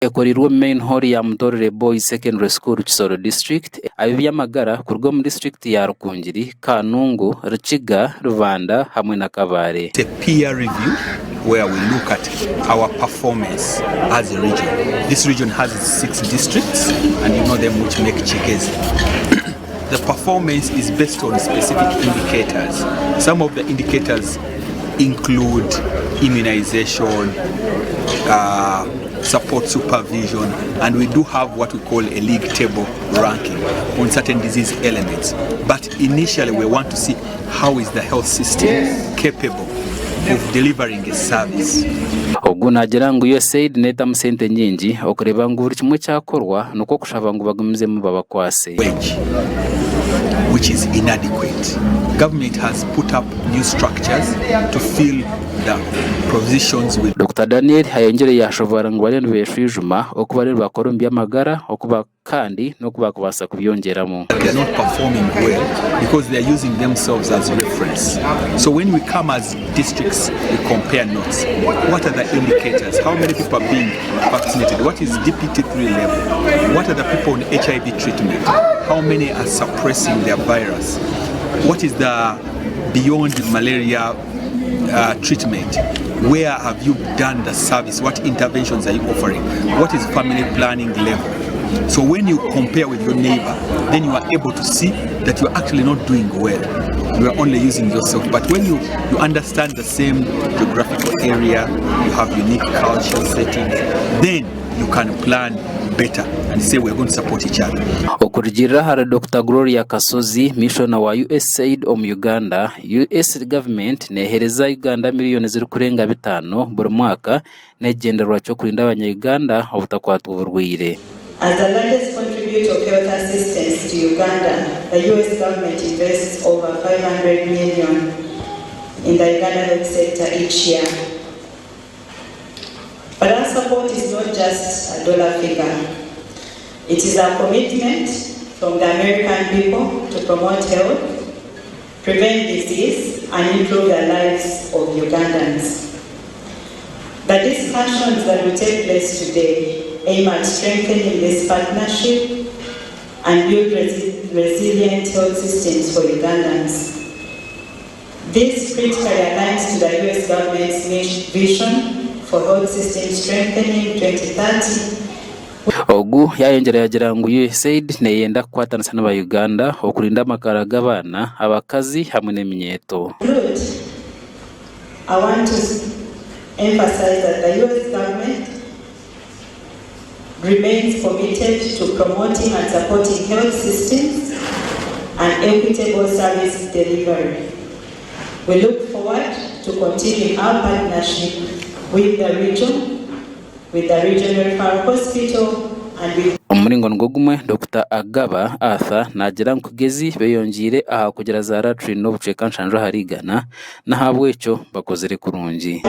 Ekorirwe main hall ya Mutorere Boys Secondary School Kisoro District abibyamagara kurwo mu district ya Rukungiri, Kanungu, Rukiga, Rubanda hamwe na Kabare. It's a peer review where we look at our performance as a region. This region has 6 districts and you know them which make Chikezi. The performance is based on specific indicators. Some of the indicators include immunization, support supervision, and we do have what we call a league table ranking on certain disease elements. But initially we want to see how is the health system capable of delivering a service. Ogu nagira ngo USAID neta musente nyingi okureba ngo buri kimwe cyakorwa nuko kushaba ngo bagumize mu babakwase, which is inadequate. Government has put up new structures to fill the provisions with. Dr. Daniel hayongere yashobora ngo barendo beshwijuma okubarero bakorombya magara okuba kandi no kubakubasa kubyongeramo. They are not performing well because they are using themselves as reference. So when we come as districts, we compare notes. What are the indicators? How many people are being vaccinated? What is DPT3 level? What are the people on HIV treatment? How many are suppressing their virus? What is the beyond malaria treatment? Where have you done the service? What interventions are you offering? What is family planning level? So when you compare with your neighbor, then you are able to see that you're actually not doing well. You are only using yourself. But when you understand the same geographical area, you have unique cultural settings, then you can plan better and say we're going to support each other. Okurigirira hari Dr. Gloria Kasozi, missioner wa USAID Uganda. US government nehereza Uganda miliyoni ziri kurenga 5 buri mwaka negenderwa cyo kurinda abanya-Uganda obutakwatwa uburwire. As the largest contributor of health assistance to Uganda, the US government invests over 500 million in the Uganda health sector each year. But our support is not just a dollar figure. It is a commitment from the American people to promote health, prevent disease, and improve the lives of Ugandans. The discussions that will take place today aim at strengthening this partnership and build resilient health systems for Ugandans. This critically aligns to the US government's vision for health system strengthening 2030. Ogu yayongera yagira ngo USAID neyenda kwatanisa n'aba Uganda okurinda amakara g'abana, abakazi hamwe n'eminyeto. I want to emphasize that the US government remains committed to promoting and supporting health systems and equitable service delivery. We look forward to continuing our partnership with the region, with the regional referral hospital, and with Omuringo ngogumwe Dr. Agaba Arthur nagira nkugezi beyongire aha kugira za ratri no buceka nshanjo harigana na habwecho bakozere kurungi.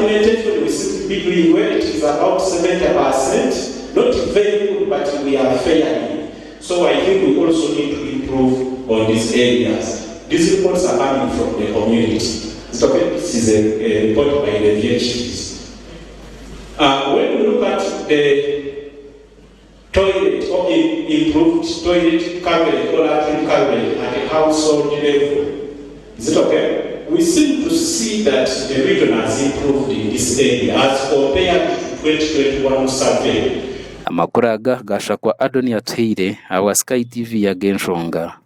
Not very good, but we are failing. So I think we also need to improve on these areas. These reports are coming from the community. It's okay. This is a report by the VHPs. When we look at the toilet or improved toilet coverage or latrine coverage at a household level, is it okay? We seem to see that the region has improved in this area as compared to 2021 survey. Amakuru aga gashakwa Adoni Yatuhire awa Sky TV ya Genshonga.